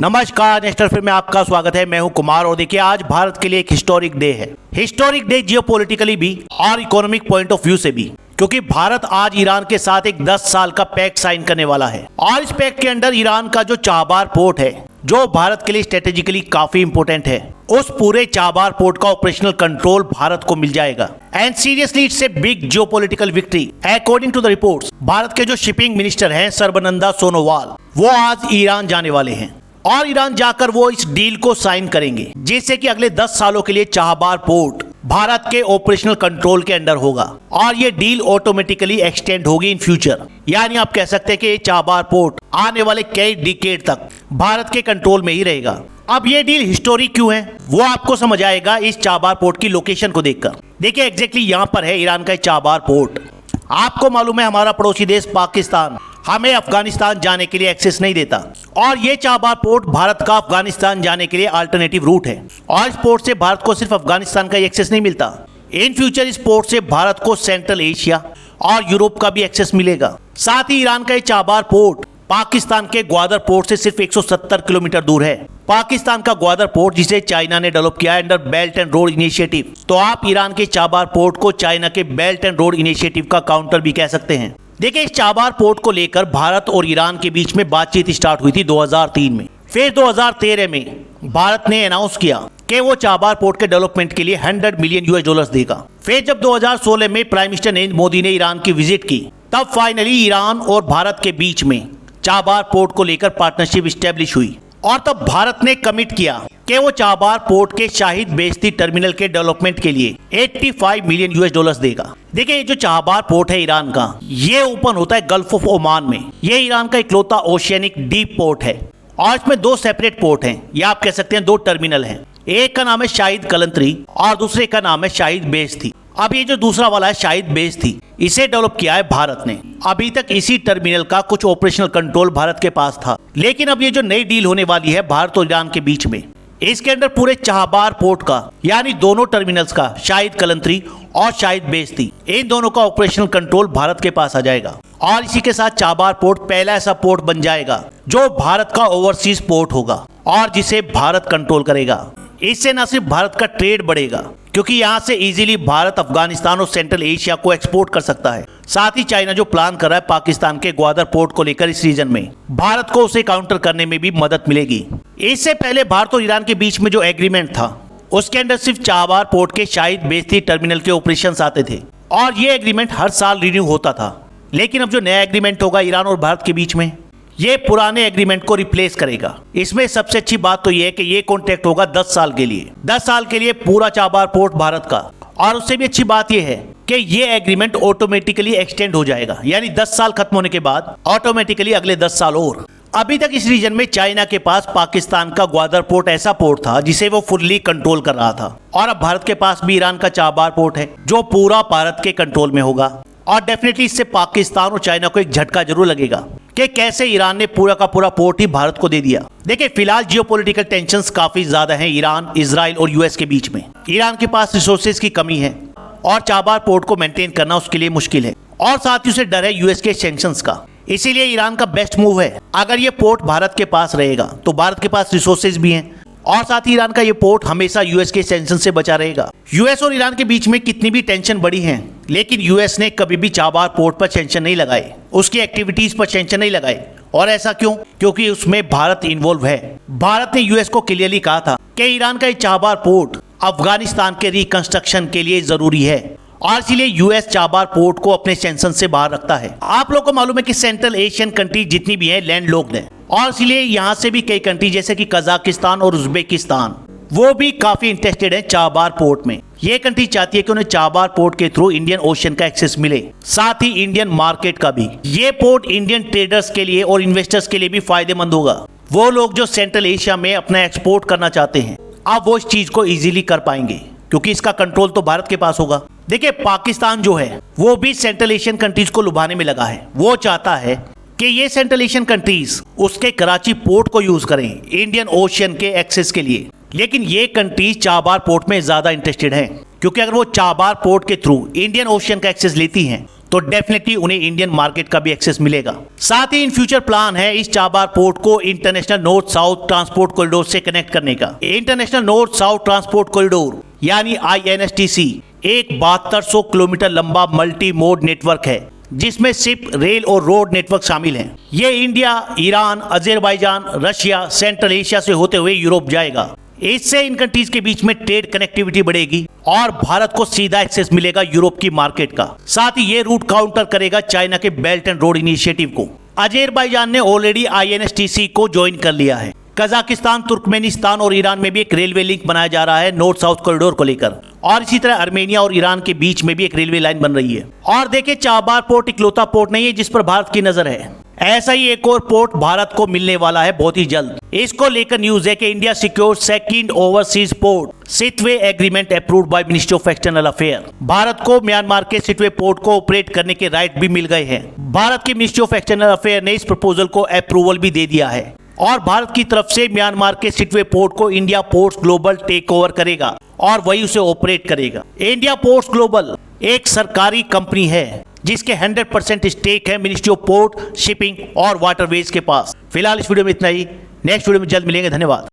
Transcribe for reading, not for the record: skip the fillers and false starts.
नमस्कार, next film में आपका स्वागत है। मैं हूं कुमार और देखिए आज भारत के लिए एक हिस्टोरिक डे है। हिस्टोरिक डे जियोपॉलिटिकली भी और इकोनॉमिक पॉइंट ऑफ व्यू से भी, क्योंकि भारत आज ईरान के साथ एक 10 साल का पैक्ट साइन करने वाला है और इस पैक्ट के अंदर ईरान का जो चाबार पोर्ट है, जो भारत के लिए स्ट्रेटेजिकली काफी इंपोर्टेंट है, उस पूरे चाबार पोर्ट का ऑपरेशनल कंट्रोल भारत को मिल जाएगा। And seriously it's a big geopolitical victory. According to the reports, Bharat के जो शिपिंग मिनिस्टर हैं सर्बानंद सोनोवाल, वो आज ईरान जाने वाले हैं और ईरान जाकर वो इस डील को साइन करेंगे, जिससे कि अगले 10 सालों के लिए चाबार पोर्ट भारत के ऑपरेशनल कंट्रोल के अंडर होगा और ये डील ऑटोमेटिकली एक्सटेंड होगी इन फ्यूचर। यानी आप कह सकते हैं कि ये चाबार पोर्ट आने वाले कई डिकेड तक भारत के कंट्रोल में ही रहेगा। अब ये डील हिस्टोरिक क्यों है वो आपको समझ आएगा इस चाबार पोर्ट की लोकेशन को देखकर। देखिए एग्जैक्टली यहाँ पर है ईरान का चाबार पोर्ट। आपको मालूम है हमारा पड़ोसी देश पाकिस्तान हमें अफगानिस्तान जाने के लिए एक्सेस नहीं देता और ये चाबार पोर्ट भारत का अफगानिस्तान जाने के लिए अल्टरनेटिव रूट है और इस पोर्ट से भारत को सिर्फ अफगानिस्तान का ही एक्सेस नहीं मिलता। इन फ्यूचर इस पोर्ट से भारत को सेंट्रल एशिया और यूरोप का भी एक्सेस मिलेगा। साथ ही ईरान का ये चाबार पोर्ट पाकिस्तान के ग्वादर पोर्ट से सिर्फ 170 किलोमीटर दूर है। पाकिस्तान का ग्वादर पोर्ट जिसे चाइना ने डेवलप किया है under belt and road initiative, तो आप ईरान के चाबार पोर्ट को चाइना के बेल्ट एंड रोड इनिशिएटिव का काउंटर भी कह सकते हैं। देखिए इस चाबार पोर्ट को लेकर भारत और ईरान के बीच में बातचीत स्टार्ट हुई थी 2003 में। फिर 2013 में भारत ने अनाउंस किया कि वो चाबार पोर्ट के डेवलपमेंट के लिए $100 मिलियन देगा। फिर जब 2016 में प्राइम मिनिस्टर नरेंद्र मोदी ने ईरान की विजिट की, तब फाइनली ईरान और भारत के बीच में चाबार पोर्ट को लेकर पार्टनरशिप स्टैब्लिश हुई और तब भारत ने कमिट किया कि वो चाबार पोर्ट के शाहिद बेहश्ती टर्मिनल के डेवलपमेंट के लिए $85 मिलियन देगा। देखिए ये जो चाबार पोर्ट है ईरान का, ये ओपन होता है गल्फ ऑफ ओमान में। ये ईरान का इकलौता ओशियनिक डीप पोर्ट है और इसमें 2 सेपरेट पोर्ट हैं, या आप कह सकते हैं 2 टर्मिनल हैं। एक का नाम है शाहिद कलंतरी और दूसरे का नाम है शाहिद बेहश्ती। अब ये जो दूसरा वाला है शाहिद बेहश्ती, इसे डेवलप किया है भारत ने। अभी तक इसी टर्मिनल का कुछ ऑपरेशनल कंट्रोल भारत के पास था, लेकिन अब ये जो नई डील होने वाली है भारत और ईरान के बीच में, इसके अंदर पूरे चाबार पोर्ट का, यानी दोनों टर्मिनल्स का, शाहिद कलंतरी और शाहिद बेहश्ती, इन दोनों का ऑपरेशनल कंट्रोल भारत के पास आ जाएगा और इसी के साथ चाबार पोर्ट पहला ऐसा पोर्ट बन जाएगा जो भारत का ओवरसीज पोर्ट होगा और जिसे भारत कंट्रोल करेगा। इससे न सिर्फ भारत का ट्रेड बढ़ेगा, क्योंकि यहाँ से इजीली भारत अफगानिस्तान और सेंट्रल एशिया को एक्सपोर्ट कर सकता है। साथ ही चाइना जो प्लान कर रहा है पाकिस्तान के ग्वादर पोर्ट को लेकर इस रीजन में, भारत को उसे काउंटर करने में भी मदद मिलेगी। इससे पहले भारत और ईरान के बीच में जो एग्रीमेंट था, उसके अंदर सिर्फ चाबार पोर्ट के शाहिद बेहश्ती टर्मिनल के ऑपरेशंस आते थे और ये एग्रीमेंट हर साल रिन्यू होता था। लेकिन अब जो नया एग्रीमेंट होगा ईरान और भारत के बीच में, ये पुराने एग्रीमेंट को रिप्लेस करेगा। इसमें सबसे अच्छी बात तो ये है कि ये कॉन्ट्रैक्ट होगा 10 साल के लिए। 10 साल के लिए पूरा चाबार पोर्ट भारत का। और उससे भी अच्छी बात ये है कि ये एग्रीमेंट ऑटोमेटिकली एक्सटेंड हो जाएगा, यानी 10 साल खत्म होने के बाद ऑटोमेटिकली अगले 10 साल और। अभी तक इस रीजन में चाइना के पास पाकिस्तान का ग्वादर पोर्ट ऐसा पोर्ट था जिसे वो फुल्ली कंट्रोल कर रहा था, और अब भारत के पास भी ईरान का चाबार पोर्ट है जो पूरा भारत के कंट्रोल में होगा। और डेफिनेटली इससे पाकिस्तान और चाइना को एक झटका जरूर लगेगा कि कैसे ईरान ने पूरा का पूरा पोर्ट ही भारत को दे दिया। देखिए फिलहाल जियोपॉलिटिकल टेंशंस काफी ज्यादा हैं ईरान, इजराइल और यूएस के बीच में। ईरान के पास रिसोर्सेज की कमी है और चाबार पोर्ट को मेंटेन करना उसके लिए मुश्किल है, और साथ ही उसे डर है यूएस के सैंक्शंस का। इसीलिए ईरान का बेस्ट मूव है, अगर ये पोर्ट भारत के पास रहेगा तो भारत के पास रिसोर्सेज भी हैं और साथ ही ईरान का ये पोर्ट हमेशा यूएस के सैंक्शन से बचा रहेगा। यूएस और ईरान के बीच में कितनी भी टेंशन बढ़ी है, लेकिन यूएस ने कभी भी चाबार पोर्ट पर सैंक्शन नहीं लगाए, उसकी एक्टिविटीज पर सैंक्शन नहीं लगाए। और ऐसा क्यों? क्योंकि उसमें भारत इन्वॉल्व है। भारत ने यूएस को क्लियरली कहा था कि ईरान का ये चाबार पोर्ट अफगानिस्तान के रिकंस्ट्रक्शन के लिए जरूरी है और इसीलिए यूएस चाबार पोर्ट को अपने सैंक्शन से बाहर रखता है। आप लोगों को मालूम है कि सेंट्रल एशियन कंट्री जितनी भी है लैंड लॉक्ड है और इसलिए यहाँ से भी कई कंट्री जैसे कि कजाकिस्तान और उज्बेकिस्तान, वो भी काफी इंटरेस्टेड है चाबार पोर्ट में। ये कंट्री चाहती है कि उन्हें चाबार पोर्ट के थ्रू इंडियन ओशन का एक्सेस मिले, साथ ही इंडियन मार्केट का भी। ये पोर्ट इंडियन ट्रेडर्स के लिए और इन्वेस्टर्स के लिए भी फायदेमंद होगा। वो लोग जो सेंट्रल एशिया में अपना एक्सपोर्ट करना चाहते हैं, अब वो इस चीज को इजीली कर पाएंगे क्योंकि इसका कंट्रोल तो भारत के पास होगा। देखिए पाकिस्तान जो है वो भी सेंट्रल एशियन कंट्रीज को लुभाने में लगा है। वो चाहता है कि ये सेंट्रल एशियन कंट्रीज उसके कराची पोर्ट को यूज करें इंडियन ओशियन के एक्सेस के लिए, लेकिन ये कंट्रीज चाबार पोर्ट में ज्यादा इंटरेस्टेड हैं, क्योंकि अगर वो चाबार पोर्ट के थ्रू इंडियन ओशियन का एक्सेस लेती हैं तो डेफिनेटली उन्हें इंडियन मार्केट का भी एक्सेस मिलेगा। साथ ही इन फ्यूचर प्लान है इस चाबार पोर्ट को international north south transport corridor से कनेक्ट करने का। International north south transport corridor यानी INSTC एक 7200 किलोमीटर लंबा मल्टी मोड नेटवर्क है जिसमें शिप, रेल और रोड नेटवर्क शामिल हैं। ये India, Iran, Azerbaijan, Russia, central Asia से होते हुए यूरोप जाएगा। इससे इन कंट्रीज के बीच में ट्रेड कनेक्टिविटी बढ़ेगी और भारत को सीधा एक्सेस मिलेगा यूरोप की मार्केट का। साथ ही ये रूट काउंटर करेगा चाइना के बेल्ट एंड रोड इनिशिएटिव को। अजरबैजान ने ऑलरेडी INSTC को ज्वाइन कर लिया है। कजाकिस्तान, तुर्कमेनिस्तान और ईरान में भी एक रेलवे लिंक बनाया जा रहा है नॉर्थ साउथ कॉरिडोर को लेकर, और इसी तरह आर्मेनिया और ईरान के बीच में भी एक रेलवे लाइन बन रही है। और देखिए, चाबार पोर्ट इकलौता पोर्ट नहीं है जिस पर भारत की नजर है। ऐसा ही एक और पोर्ट भारत को मिलने वाला है बहुत ही जल्द। इसको लेकर न्यूज है कि India secure second overseas port Sittwe agreement approved by ministry of external affair. Bharat को म्यांमार के सिटवे पोर्ट को ऑपरेट करने के राइट भी मिल गए हैं। भारत की मिनिस्ट्री ऑफ एक्सटर्नल अफेयर ने इस प्रपोजल को अप्रूवल भी दे दिया है और भारत की तरफ से म्यांमार के सिटवे पोर्ट को India ports global tech over करेगा और वही उसे ऑपरेट करेगा। इंडिया पोर्ट्स ग्लोबल एक सरकारी कंपनी है जिसके 100% स्टेक है मिनिस्ट्री ऑफ पोर्ट, शिपिंग और वाटरवेज के पास। फिलहाल इस वीडियो में इतना ही। नेक्स्ट वीडियो में जल्द मिलेंगे। धन्यवाद।